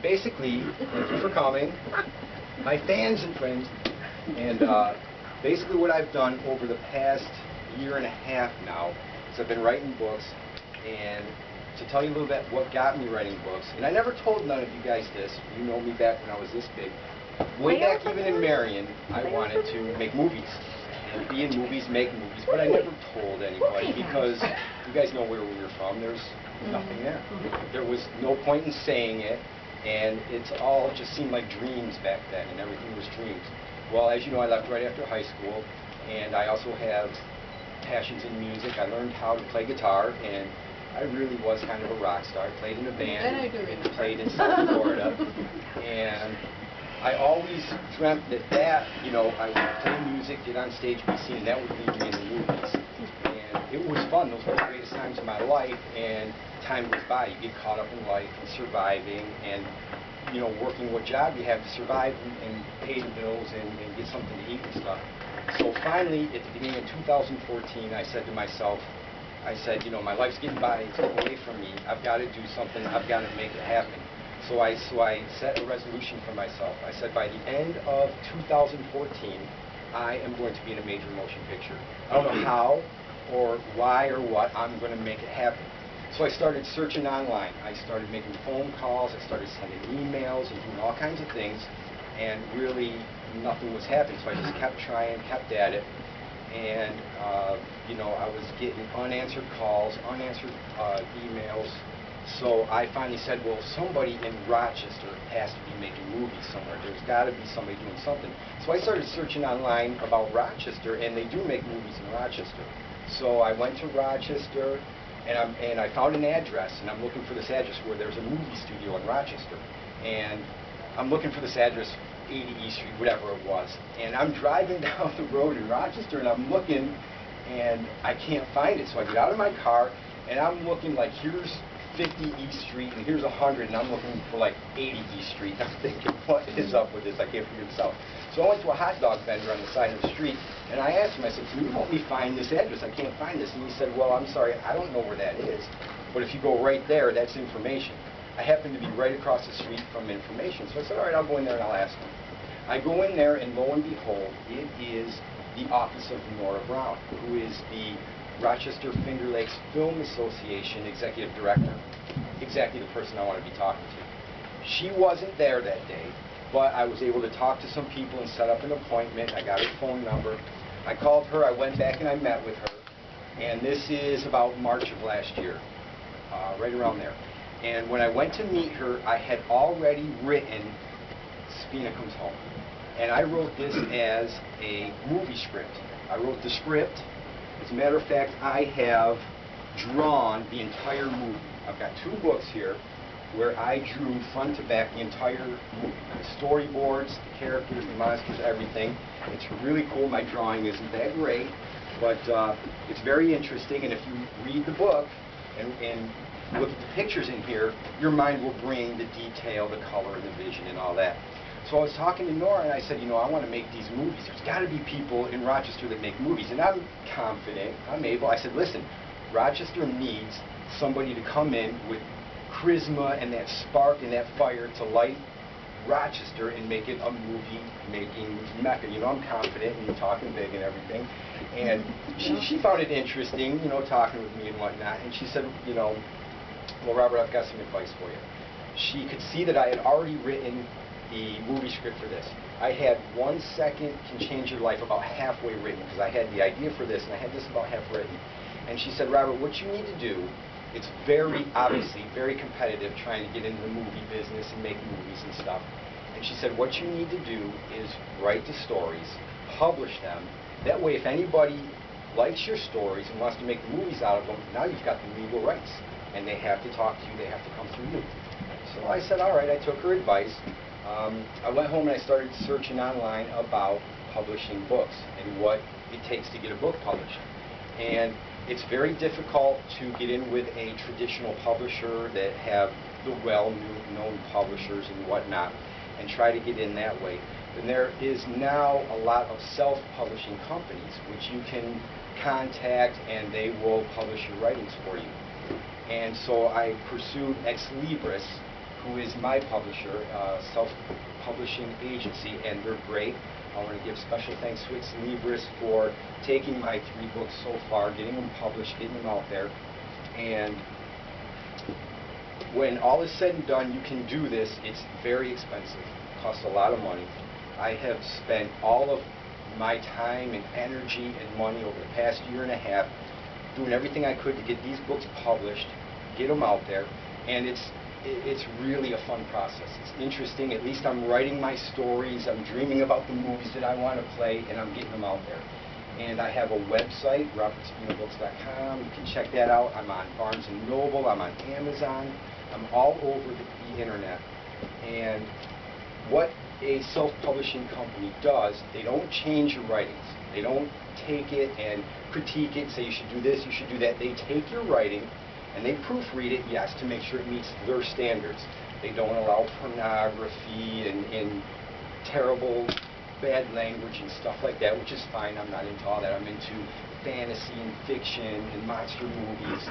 basically, thank you for coming, my fans and friends, and basically what I've done over the past year and a half now is I've been writing books, and to tell you a little bit what got me writing books, and I never told none of you guys this, you know me back when I was this big, way back even in Marion, I wanted to make movies, and be in movies, make movies, but I never told anybody because you guys know where we were from, there's nothing there. There was no point in saying it, and it's all just seemed like dreams back then, and everything was dreams. Well, as you know, I left right after high school, and I also have passions in music. I learned how to play guitar, and I really was kind of a rock star. I played in a band and played in South Florida, and I always dreamt that, you know, I would play music, get on stage, be seen, and that would lead me into movies. And it was fun. Those were the greatest times of my life, and time goes by. You get caught up in life and surviving and, you know, working what job you have to survive and pay the bills and get something to eat and stuff. So finally, at the beginning of 2014, I said to myself, I said, you know, my life's getting away from me. I've got to do something. I've got to make it happen. So I set a resolution for myself. I said by the end of 2014, I am going to be in a major motion picture. I don't know how or why or what. I'm going to make it happen. So I started searching online. I started making phone calls. I started sending emails and doing all kinds of things. And really, nothing was happening. So I just kept trying, kept at it. And, you know, I was getting unanswered calls, unanswered emails. So I finally said, well, somebody in Rochester has to be making movies somewhere. There's got to be somebody doing something. So I started searching online about Rochester, and they do make movies in Rochester. So I went to Rochester, and I found an address, and I'm looking for this address where there's a movie studio in Rochester. And I'm looking for this address, 80 East Street, whatever it was. And I'm driving down the road in Rochester, and I'm looking, and I can't find it. So I get out of my car, and I'm looking like, here's 50 East Street, and here's 100, and I'm looking for like 80 East Street. And I'm thinking, what is up with this? I can't figure this out. So I went to a hot dog vendor on the side of the street, and I asked him, I said, can you help me find this address? I can't find this. And he said, well, I'm sorry, I don't know where that is, but if you go right there, that's information. I happen to be right across the street from information. So I said, all right, I'll go in there and I'll ask him. I go in there, and lo and behold, it is the office of Nora Brown, who is the Rochester Finger Lakes Film Association Executive Director. Exactly the person I want to be talking to. She wasn't there that day, but I was able to talk to some people and set up an appointment. I got her phone number. I called her, I went back and I met with her. And this is about March of last year, right around there. And when I went to meet her, I had already written Spina Comes Home. And I wrote this as a movie script. I wrote the script. As a matter of fact, I have drawn the entire movie. I've got 2 books here where I drew front to back the entire movie. The storyboards, the characters, the monsters, everything. It's really cool. My drawing isn't that great, but it's very interesting. And if you read the book and look at the pictures in here, your mind will bring the detail, the color, and the vision, and all that. So I was talking to Nora, and I said, you know, I want to make these movies. There's got to be people in Rochester that make movies. And I'm confident, I'm able. I said, listen, Rochester needs somebody to come in with charisma and that spark and that fire to light Rochester and make it a movie-making mecca. You know, I'm confident and talking big and everything. And she found it interesting, you know, talking with me and whatnot. And she said, you know, well, Robert, I've got some advice for you. She could see that I had already written the movie script for this. I had 1 Second Can Change Your Life about halfway written, because I had the idea for this, and I had this about half written. And she said, Robert, what you need to do, it's very, obviously, very competitive trying to get into the movie business and make movies and stuff. And she said, what you need to do is write the stories, publish them. That way, if anybody likes your stories and wants to make movies out of them, now you've got the legal rights. And they have to talk to you, they have to come through you. So I said, all right, I took her advice. I went home and I started searching online about publishing books and what it takes to get a book published. And it's very difficult to get in with a traditional publisher that have the well-known publishers and whatnot and try to get in that way. And there is now a lot of self-publishing companies which you can contact and they will publish your writings for you. And so I pursued Ex Libris, who is my publisher, self-publishing agency, and they're great. I want to give special thanks to Ex Libris for taking my 3 books so far, getting them published, getting them out there. And when all is said and done, you can do this. It's very expensive. It costs a lot of money. I have spent all of my time and energy and money over the past year and a half doing everything I could to get these books published, get them out there, and it's really a fun process. It's interesting. At least I'm writing my stories, I'm dreaming about the movies that I want to play, and I'm getting them out there. And I have a website, robertspinabooks.com. You can check that out. I'm on Barnes & Noble, I'm on Amazon, I'm all over the internet. And what a self-publishing company does, they don't change your writings. They don't take it and critique it, say you should do this, you should do that. They take your writing and they proofread it, yes, to make sure it meets their standards. They don't allow pornography and terrible bad language and stuff like that, which is fine. I'm not into all that. I'm into fantasy and fiction and monster movies.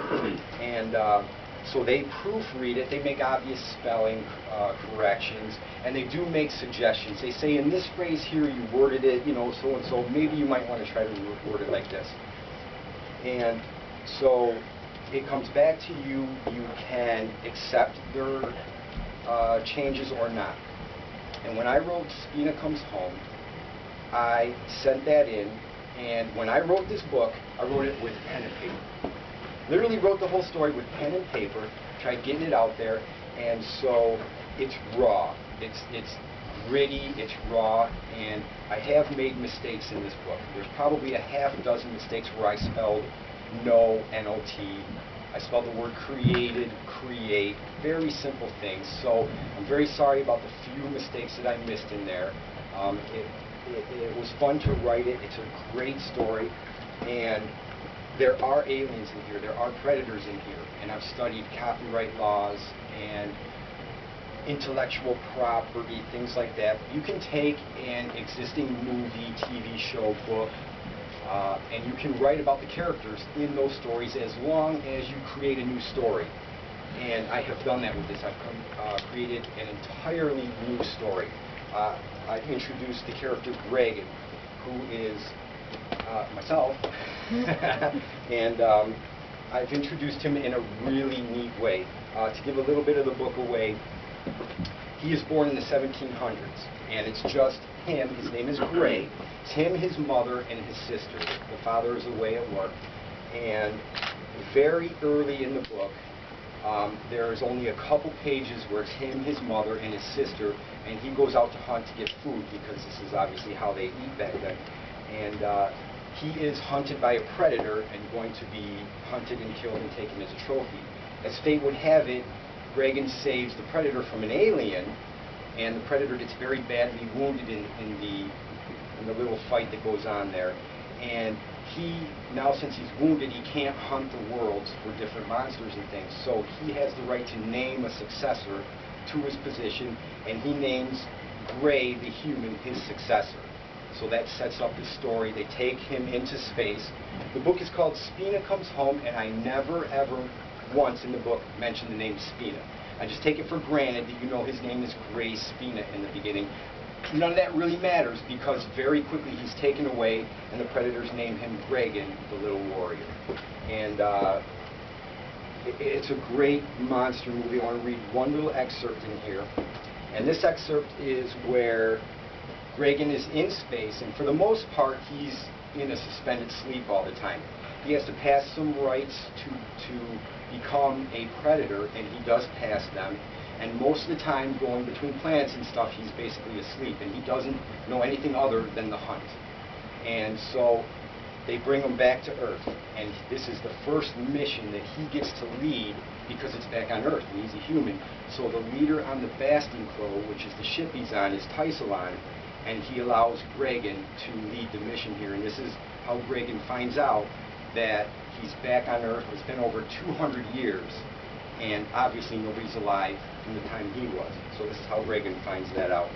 And so they proofread it. They make obvious spelling corrections, and they do make suggestions. They say, in this phrase here, you worded it, so and so. Maybe you might want to try to word it like this. And so it comes back to you. You can accept their changes or not. And when I wrote Spina Comes Home, I sent that in, and when I wrote this book, I wrote it with pen and paper. Literally wrote the whole story with pen and paper, tried getting it out there, and so it's raw. It's gritty, it's raw, and I have made mistakes in this book. There's probably a half dozen mistakes where I spelled no, N-O-T. I spelled the word created, create, very simple things. So I'm very sorry about the few mistakes that I missed in there. It was fun to write it. It's a great story, and there are aliens in here. There are predators in here, and I've studied copyright laws and intellectual property, things like that. You can take an existing movie, TV show, book, and you can write about the characters in those stories as long as you create a new story. And I have done that with this. I've created an entirely new story. I've introduced the character Greg, who is myself, and I've introduced him in a really neat way. To give a little bit of the book away, he is born in the 1700s, and it's just him. His name is Gray. It's him, his mother, and his sister. The father is away at work, and very early in the book, there's only a couple pages where it's him, his mother, and his sister, and he goes out to hunt to get food, because this is obviously how they eat back then. And he is hunted by a predator and going to be hunted and killed and taken as a trophy. As fate would have it, Reagan saves the predator from an alien, and the predator gets very badly wounded in the little fight that goes on there. And he, now since he's wounded, he can't hunt the worlds for different monsters and things, so he has the right to name a successor to his position, and he names Gray, the human, his successor. So that sets up the story. They take him into space. The book is called Spina Comes Home, and I never, ever once in the book mention the name Spina. I just take it for granted that you know his name is Gray Spina in the beginning. None of that really matters, because very quickly he's taken away and the predators name him Reagan, the little warrior. And it's a great monster movie. I want to read one little excerpt in here. And this excerpt is where Reagan is in space, and for the most part he's in a suspended sleep all the time. He has to pass some rites to become a predator, and he does pass them. And most of the time, going between planets and stuff, he's basically asleep, and he doesn't know anything other than the hunt. And so they bring him back to Earth, and this is the first mission that he gets to lead, because it's back on Earth, and he's a human. So the leader on the Basting Crow, which is the ship he's on, is Tysalon, and he allows Reagan to lead the mission here. And this is how Reagan finds out that he's back on Earth. It's been over 200 years, and obviously nobody's alive from the time he was. So this is how Reagan finds that out.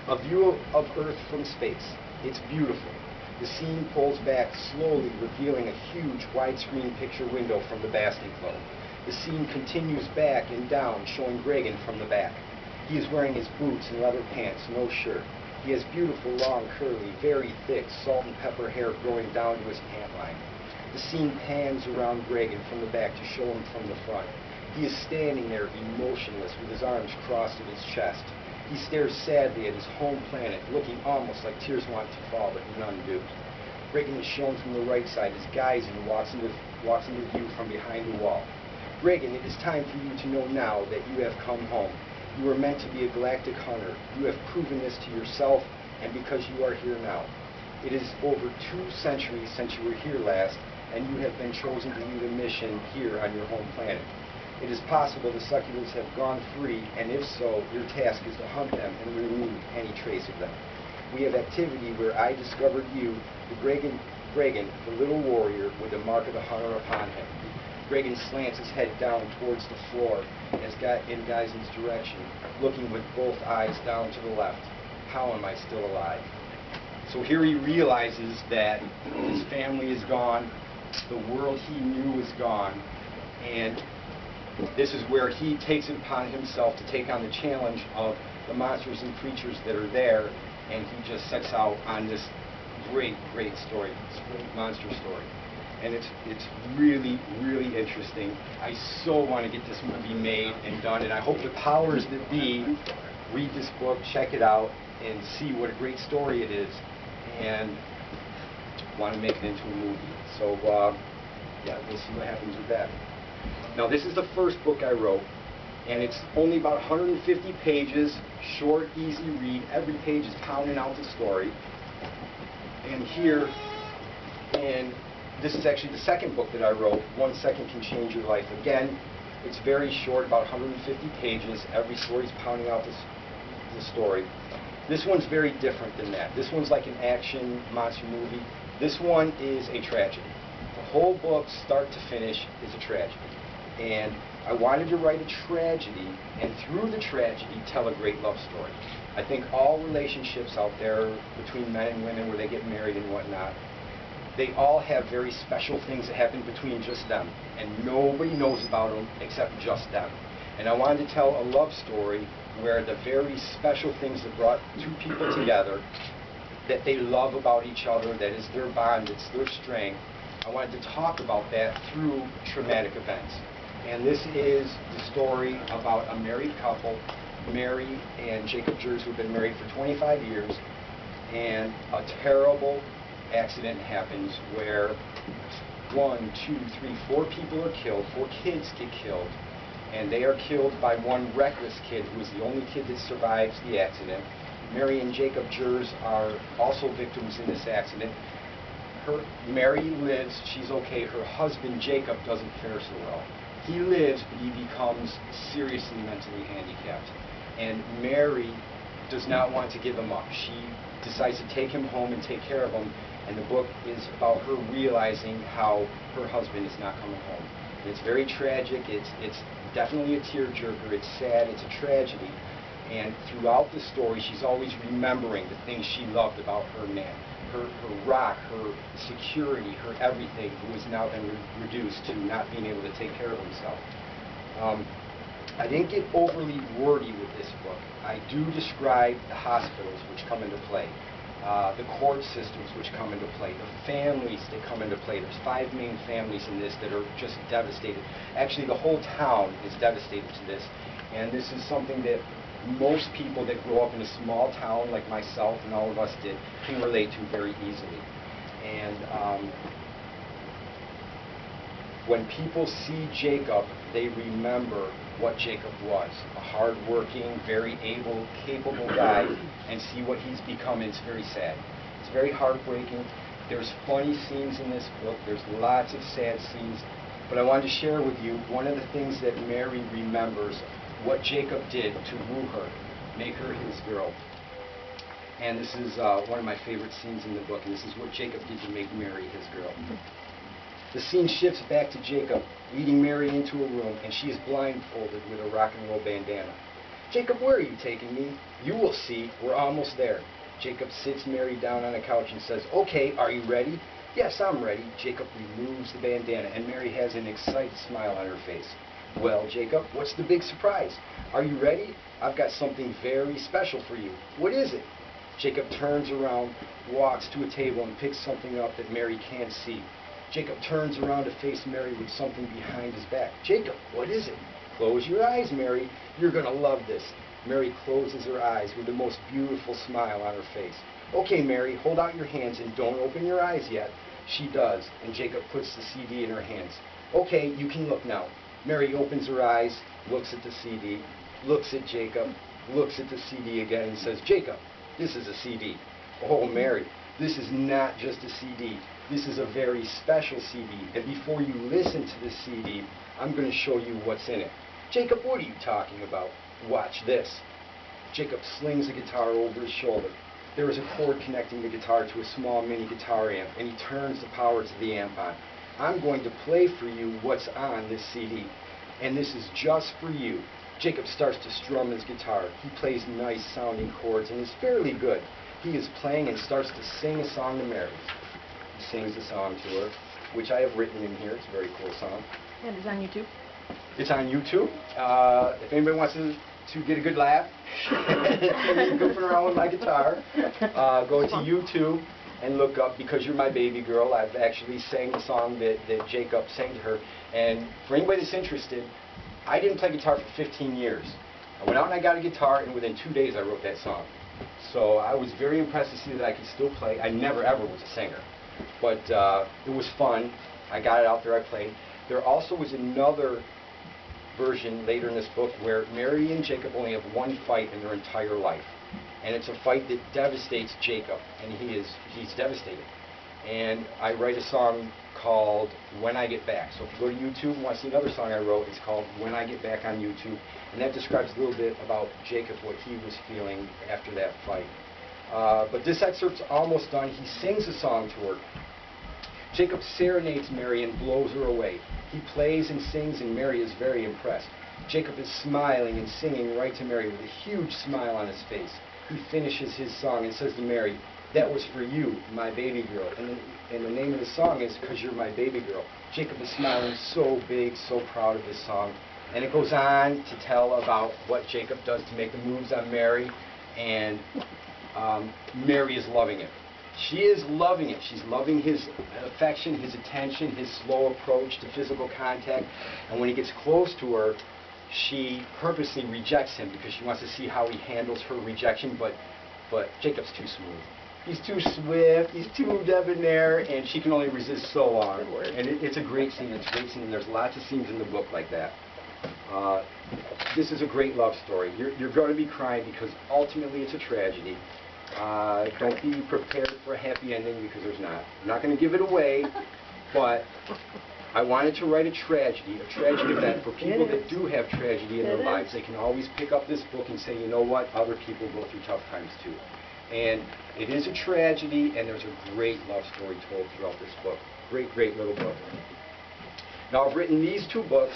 A view of Earth from space. It's beautiful. The scene pulls back slowly, revealing a huge widescreen picture window from the Basting Crow. The scene continues back and down, showing Reagan from the back. He is wearing his boots and leather pants, no shirt. He has beautiful, long, curly, very thick, salt and pepper hair growing down to his pant line. The scene pans around Reagan from the back to show him from the front. He is standing there, emotionless, with his arms crossed at his chest. He stares sadly at his home planet, looking almost like tears want to fall, but none do. Reagan is shown from the right side as Geisen walks into view from behind the wall. Reagan, it is time for you to know now that you have come home. You are meant to be a galactic hunter. You have proven this to yourself and because you are here now. It is over 2 centuries since you were here last, and you have been chosen to lead a mission here on your home planet. It is possible the succubans have gone free, and if so, your task is to hunt them and remove any trace of them. We have activity where I discovered you, the Reagan, the little warrior with the mark of the hunter upon him. Reagan slants his head down towards the floor in Geisen's direction, looking with both eyes down to the left. How am I still alive? So here he realizes that his family is gone, the world he knew is gone, and this is where he takes it upon himself to take on the challenge of the monsters and creatures that are there, and he just sets out on this great story, this great monster story. And it's really, really interesting. I so want to get this movie made and done, and I hope the powers that be read this book, check it out, and see what a great story it is, and want to make it into a movie. So, yeah, we'll see what happens with that. Now, this is the first book I wrote, and it's only about 150 pages, short, easy read. Every page is pounding out the story. And here, and this is actually the second book that I wrote, 1 Second Can Change Your Life. Again, it's very short, about 150 pages. Every story is pounding out the story. This one's very different than that. This one's like an action monster movie. This one is a tragedy. The whole book, start to finish, is a tragedy. And I wanted to write a tragedy, and through the tragedy, tell a great love story. I think all relationships out there between men and women where they get married and whatnot, they all have very special things that happen between just them, and nobody knows about them except just them. And I wanted to tell a love story where the very special things that brought 2 people together, that they love about each other, that is their bond, it's their strength. I wanted to talk about that through traumatic events. And this is the story about a married couple, Mary and Jacob Jers, who have been married for 25 years, and a terrible accident happens where 1, 2, 3, 4 people are killed, 4 kids get killed, and they are killed by one reckless kid who is the only kid that survives the accident. Mary and Jacob Jers are also victims in this accident. Mary lives, she's okay. Her husband Jacob doesn't fare so well. He lives, but he becomes seriously mentally handicapped. And Mary does not want to give him up. She decides to take him home and take care of him. And the book is about her realizing how her husband is not coming home. And it's very tragic. It's definitely a tearjerker. It's sad. It's a tragedy. And throughout the story, she's always remembering the things she loved about her man. Her rock, her security, her everything, who has now been reduced to not being able to take care of himself. I didn't get overly wordy with this book. I do describe the hospitals which come into play, the court systems which come into play, the families that come into play. There's 5 main families in this that are just devastated. Actually, the whole town is devastated to this, and this is something that most people that grow up in a small town like myself and all of us did can relate to very easily. And when people see Jacob, they remember what Jacob was, a hard-working, very able, capable guy, and see what he's become, and it's very sad. It's very heartbreaking. There's funny scenes in this book. There's lots of sad scenes. But I wanted to share with you one of the things that Mary remembers, what Jacob did to woo her, make her his girl. And this is one of my favorite scenes in the book, and this is what Jacob did to make Mary his girl. The scene shifts back to Jacob, leading Mary into a room, and she is blindfolded with a rock and roll bandana. "Jacob, where are you taking me?" "You will see. We're almost there." Jacob sits Mary down on a couch and says, "Okay, are you ready?" "Yes, I'm ready." Jacob removes the bandana, and Mary has an excited smile on her face. Well, Jacob, what's the big surprise? Are you ready? I've got something very special for you. What is it? Jacob turns around, walks to a table, and picks something up that Mary can't see. Jacob turns around to face Mary with something behind his back. Jacob, what is it? Close your eyes, Mary. You're going to love this. Mary closes her eyes with the most beautiful smile on her face. Okay, Mary, hold out your hands and don't open your eyes yet. She does, and Jacob puts the CD in her hands. Okay, you can look now. Mary opens her eyes, looks at the CD, looks at Jacob, looks at the CD again, and says, Jacob, this is a CD. Oh, Mary, this is not just a CD. This is a very special CD, and before you listen to the CD, I'm going to show you what's in it. Jacob, what are you talking about? Watch this. Jacob slings a guitar over his shoulder. There is a cord connecting the guitar to a small mini guitar amp, and he turns the power to the amp on. I'm going to play for you what's on this CD, and this is just for you. Jacob starts to strum his guitar. He plays nice sounding chords and is fairly good. He is playing and starts to sing a song to Mary. He sings a song to her, which I have written in here. It's a very cool song. And it's on YouTube? It's on YouTube. If anybody wants to get a good laugh, goofing around with my guitar, go to YouTube and look up Because You're My Baby Girl. I've actually sang the song that Jacob sang to her. And for anybody that's interested, I didn't play guitar for 15 years. I went out and I got a guitar, and within 2 days I wrote that song. So I was very impressed to see that I could still play. I never ever was a singer, but it was fun. I got it out there, I played. There also was another version later in this book where Mary and Jacob only have one fight in their entire life. And it's a fight that devastates Jacob, and he's devastated. And I write a song called When I Get Back. So if you go to YouTube and want to see another song I wrote, it's called When I Get Back on YouTube. And that describes a little bit about Jacob, what he was feeling after that fight. But this excerpt's almost done. He sings a song to her. Jacob serenades Mary and blows her away. He plays and sings, and Mary is very impressed. Jacob is smiling and singing right to Mary with a huge smile on his face. He finishes his song and says to Mary, that was for you, my baby girl. And the name of the song is Because You're My Baby Girl. Jacob is smiling so big, so proud of this song. And it goes on to tell about what Jacob does to make the moves on Mary. And Mary is loving it. She is loving it. She's loving his affection, his attention, his slow approach to physical contact. And when he gets close to her, she purposely rejects him because she wants to see how he handles her rejection. But Jacob's too smooth. He's too swift, he's too debonair, and she can only resist so long. And it's a great scene. It's a great scene. There's lots of scenes in the book like that. This is a great love story. You're going to be crying because ultimately it's a tragedy. Don't be prepared for a happy ending because there's not. I'm not going to give it away, but I wanted to write a tragedy event for people that do have tragedy in their lives. They can always pick up this book and say, you know what, other people go through tough times too. And it is a tragedy, and there's a great love story told throughout this book. Great, great little book. Now, I've written these two books,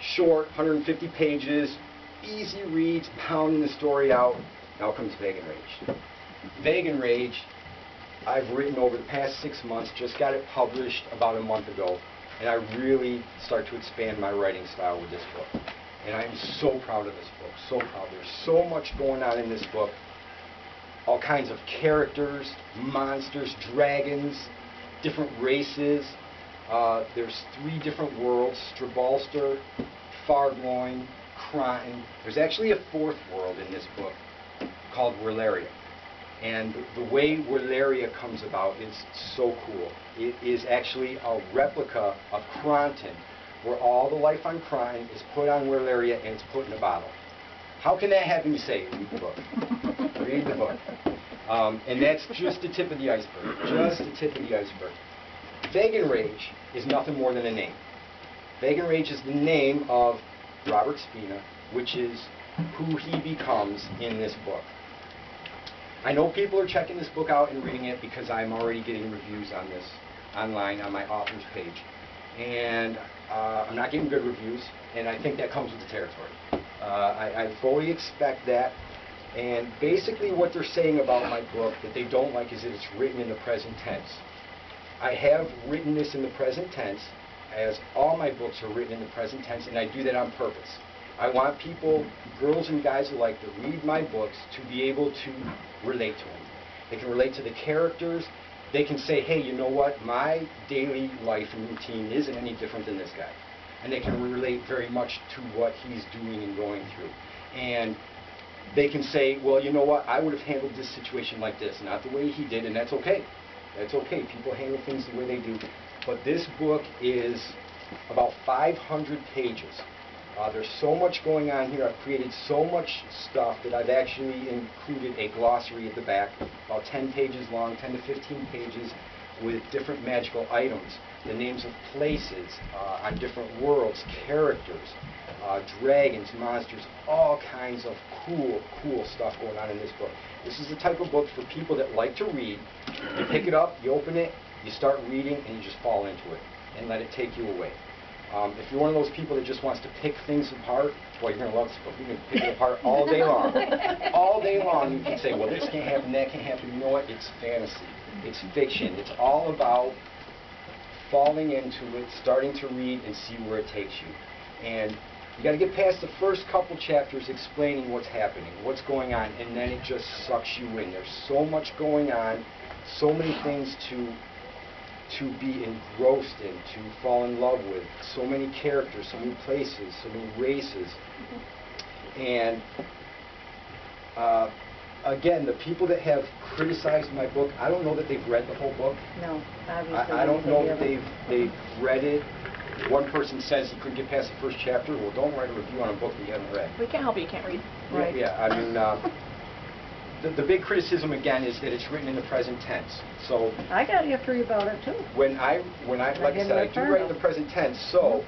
short, 150 pages, easy reads, pounding the story out. Now comes Vague and Rage. Vague and Rage, I've written over the past 6 months, just got it published about a month ago, and I really start to expand my writing style with this book. And I'm so proud of this book, so proud. There's so much going on in this book. All kinds of characters, monsters, dragons, different races. There's 3 different worlds, Strabalster, Fargloin, Croton. There's actually a 4th world in this book called Werleria. And the way Werleria comes about is so cool. It is actually a replica of Croton, where all the life on Croton is put on Werleria and it's put in a bottle. How can that happen, you say? Read the book. Read the book. And that's just the tip of the iceberg. Just the tip of the iceberg. Vague and Rage is nothing more than a name. Vague and Rage is the name of Robert Spina, which is who he becomes in this book. I know people are checking this book out and reading it because I'm already getting reviews on this online on my author's page. And I'm not getting good reviews, and I think that comes with the territory. I fully expect that. And basically what they're saying about my book that they don't like is that it's written in the present tense. I have written this in the present tense, as all my books are written in the present tense, and I do that on purpose. I want people, girls and guys alike, that read my books to be able to relate to them. They can relate to the characters. They can say, hey, you know what? My daily life and routine isn't any different than this guy. And they can relate very much to what he's doing and going through. And they can say, well, you know what? I would have handled this situation like this, not the way he did, and that's okay. That's okay. People handle things the way they do. But this book is about 500 pages. There's so much going on here. I've created so much stuff that I've actually included a glossary at the back, about 10 pages long, 10 to 15 pages, with different magical items, the names of places on different worlds, characters, dragons, monsters, all kinds of cool stuff going on in this book. This is the type of book for people that like to read. You pick it up, you open it, you start reading, and you just fall into it and let it take you away. If you're one of those people that just wants to pick things apart, boy, you're going to love this book. You can pick it apart all day long. All day long you can say, well, this can't happen, that can't happen. You know what? It's fantasy. It's fiction. It's all about falling into it, starting to read, and see where it takes you. And you got to get past the first couple chapters explaining what's happening, what's going on, and then it just sucks you in. There's so much going on, so many things to be engrossed in, to fall in love with, so many characters, so many places, so many races. And again, the people that have criticized my book, I don't know that they've read the whole book. No, obviously. I don't know that they've read it. One person says he couldn't get past the first chapter. Well, don't write a review on a book that you haven't read. We can't help you, you can't read. Right. Yeah, I mean, the big criticism again is that it's written in the present tense. So I got a theory about it too. when I like I said, I do write in the present tense. So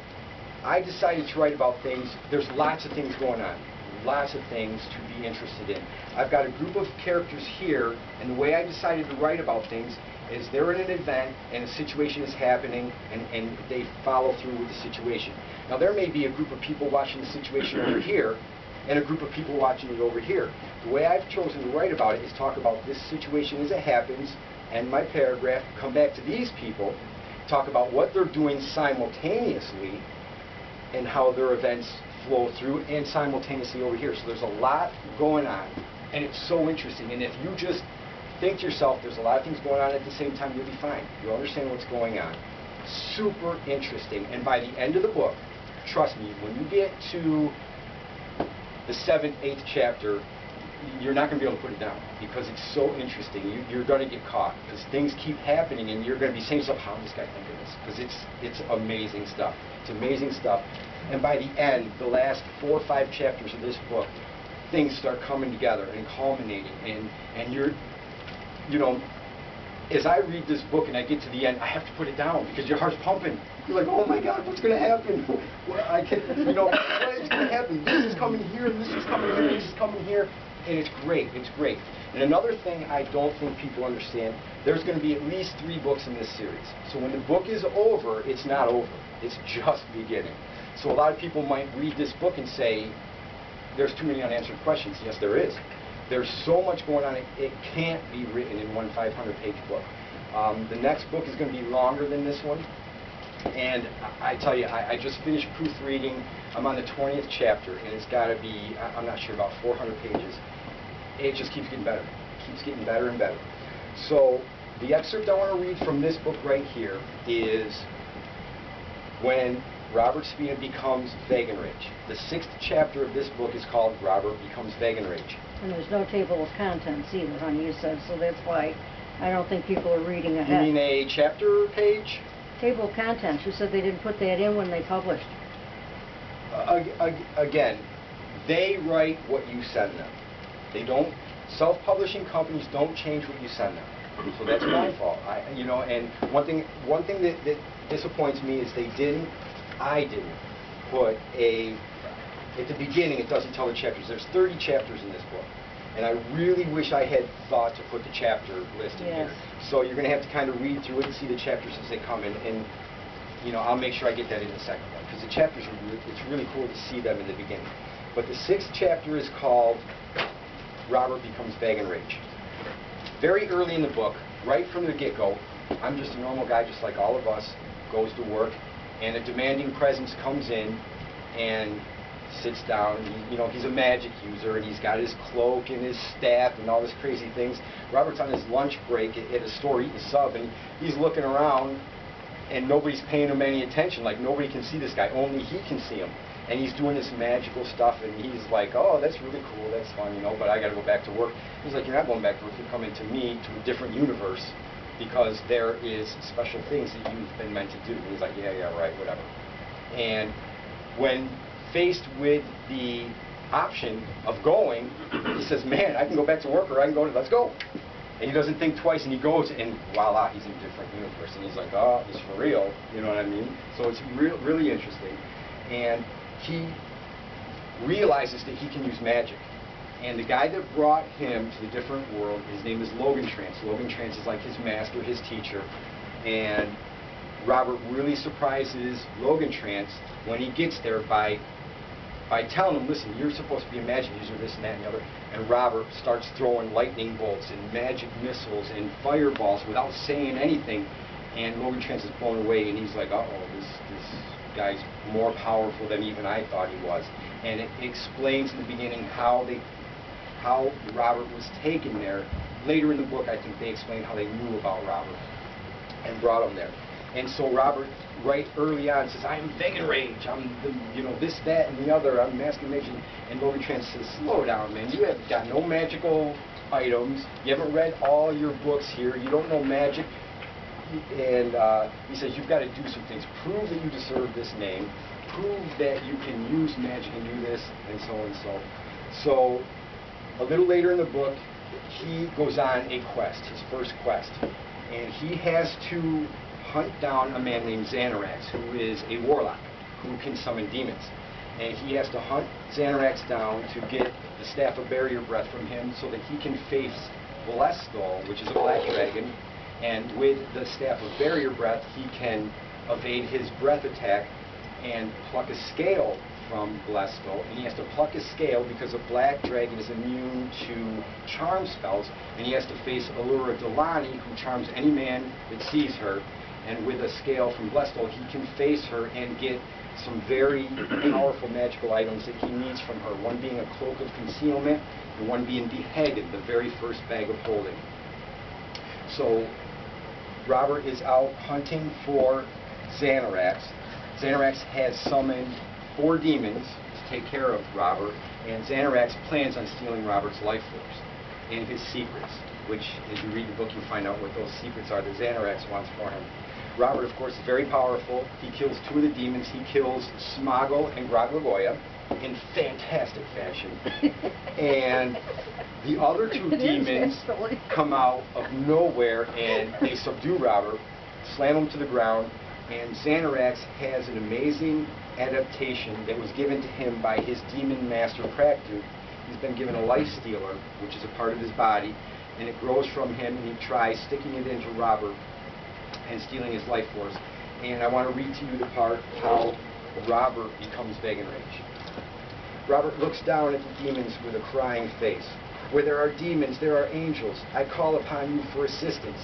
I decided to write about things. There's lots of things going on, lots of things to be interested in. I've got a group of characters here, and the way I decided to write about things is they're in an event and a situation is happening, and they follow through with the situation. Now there may be a group of people watching the situation over here, and a group of people watching it over here. The way I've chosen to write about it is talk about this situation as it happens, and my paragraph, come back to these people, talk about what they're doing simultaneously, and how their events flow through, and simultaneously over here. So there's a lot going on, and it's so interesting. And if you just think to yourself, there's a lot of things going on at the same time, you'll be fine. You'll understand what's going on. Super interesting. And by the end of the book, trust me, when you get to the 7th, 8th chapter, you're not going to be able to put it down because it's so interesting. You're going to get caught because things keep happening, and you're going to be saying to yourself, how does this guy think of this? Because it's amazing stuff. It's amazing stuff. And by the end, the last 4 or 5 chapters of this book, things start coming together and culminating, and you're, you know, as I read this book and I get to the end, I have to put it down because your heart's pumping. You're like, oh my God, what's going to happen? Well, I can't, you know, what is going to happen? This is coming here, and this is coming here, and this is coming here, and it's great. It's great. And another thing I don't think people understand, there's going to be at least 3 books in this series. So when the book is over, it's not over. It's just beginning. So a lot of people might read this book and say, there's too many unanswered questions. Yes, there is. There's so much going on, it can't be written in one 500-page book. The next book is going to be longer than this one. And I tell you, I just finished proofreading. I'm on the 20th chapter, and it's got to be, I'm not sure, about 400 pages. It just keeps getting better. It keeps getting better and better. So the excerpt I want to read from this book right here is when Robert Spina becomes Vaganrage. The 6th chapter of this book is called Robert Becomes Vaganrage. And there's no table of contents either, honey, you said, so that's why I don't think people are reading ahead. You mean a chapter page? Table of contents. You said they didn't put that in when they published. Again, they write what you send them. They don't, self-publishing companies don't change what you send them. So that's my fault. You know, and one thing that disappoints me is I didn't put at the beginning, it doesn't tell the chapters. There's 30 chapters in this book. And I really wish I had thought to put the chapter list in here. So you're going to have to kind of read through it and see the chapters as they come in. And, you know, I'll make sure I get that in the second one. Because the chapters are it's really cool to see them in the beginning. But the 6th chapter is called Robert Becomes Vaganrage. Very early in the book, right from the get-go, I'm just a normal guy just like all of us, goes to work. and a demanding presence comes in and sits down. He's a magic user, and he's got his cloak and his staff and all this crazy things. Robert's on his lunch break at a store eating sub, and he's looking around, and nobody's paying him any attention. Like, nobody can see this guy. Only he can see him. And he's doing this magical stuff, and he's like, oh, that's really cool, that's fun, but I got to go back to work. He's like, you're not going back to work, you're coming to me, to a different universe, because there is special things that you've been meant to do. And he's like, yeah, right, whatever. And when faced with the option of going, he says, man, I can go back to work, or I can go let's go. And he doesn't think twice, and he goes, and voila, he's in a different universe. And he's like, oh, it's for real, you know what I mean? So it's really interesting. And he realizes that he can use magic. And the guy that brought him to the different world, his name is Logan Trance. Logan Trance is like his master, his teacher. And Robert really surprises Logan Trance when he gets there by telling him, listen, you're supposed to be a magic user, this and that and the other. And Robert starts throwing lightning bolts and magic missiles and fireballs without saying anything. And Logan Trance is blown away, and he's like, uh-oh, this guy's more powerful than even I thought he was. And it explains in the beginning how Robert was taken there. Later in the book, I think they explain how they knew about Robert and brought him there. And so Robert, right early on, says, I am Vegan Rage, I'm this, that, and the other, I'm Master Mage. And Logan Trance says, slow down, man, you have got no magical items, you haven't read all your books here, you don't know magic. And he says, you've got to do some things. Prove that you deserve this name. Prove that you can use magic and do this, and so and so. So, a little later in the book, he goes on a quest, his first quest. And he has to hunt down a man named Xanarax, who is a warlock, who can summon demons. And he has to hunt Xanarax down to get the Staff of Barrier Breath from him so that he can face Blessthal, which is a black dragon. And with the Staff of Barrier Breath, he can evade his breath attack and pluck a scale from Blessthal. And he has to pluck a scale because a black dragon is immune to charm spells. And he has to face Allura Delani, who charms any man that sees her. And with a scale from Blessthal, he can face her and get some very powerful magical items that he needs from her. One being a Cloak of Concealment, and one being Beheaded, the very first bag of holding. So Robert is out hunting for Xanarax. Xanarax has summoned 4 demons to take care of Robert, and Xanarax plans on stealing Robert's life force and his secrets, which, as you read the book, you find out what those secrets are that Xanarax wants for him. Robert, of course, is very powerful. He kills 2 of the demons. He kills Smago and Groglagoya in fantastic fashion. And the other 2 demons come out of nowhere, and they subdue Robert, slam him to the ground, and Xanarax has an amazing adaptation that was given to him by his demon master Praktu. He's been given a life stealer, which is a part of his body, and it grows from him, and he tries sticking it into Robert and stealing his life force. And I want to read to you the part how Robert becomes Vegan Rage. Robert looks down at the demons with a crying face. Where there are demons, there are angels. I call upon you for assistance.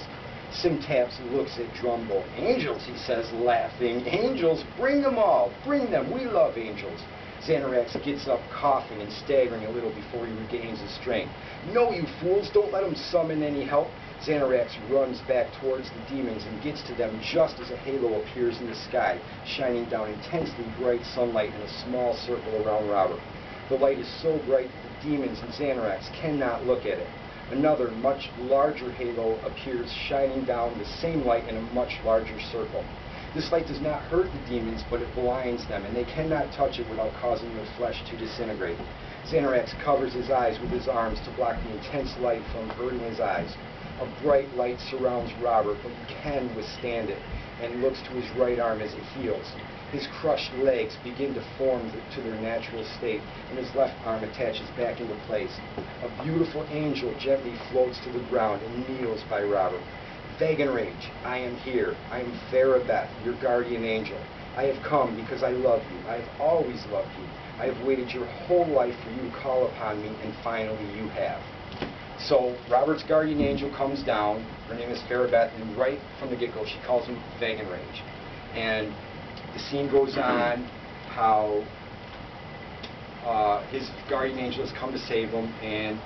Simtaps looks at Drumbo. Angels, he says, laughing. Angels, bring them all. Bring them. We love angels. Xanarax gets up, coughing and staggering a little before he regains his strength. No, you fools, don't let them summon any help. Xanarax runs back towards the demons and gets to them just as a halo appears in the sky, shining down intensely bright sunlight in a small circle around Robert. The light is so bright that the demons and Xanarax cannot look at it. Another, much larger halo appears, shining down the same light in a much larger circle. This light does not hurt the demons, but it blinds them, and they cannot touch it without causing their flesh to disintegrate. Xanarax covers his eyes with his arms to block the intense light from hurting his eyes. A bright light surrounds Robert, but he can withstand it, and looks to his right arm as it heals. His crushed legs begin to form to their natural state, and his left arm attaches back into place. A beautiful angel gently floats to the ground and kneels by Robert. Vegan Rage, I am here. I am Farabeth, your guardian angel. I have come because I love you. I have always loved you. I have waited your whole life for you to call upon me, and finally you have. So Robert's guardian angel comes down. Her name is Farabeth, and right from the get-go she calls him Vegan Rage. And the scene goes on, how his guardian angel has come to save him, and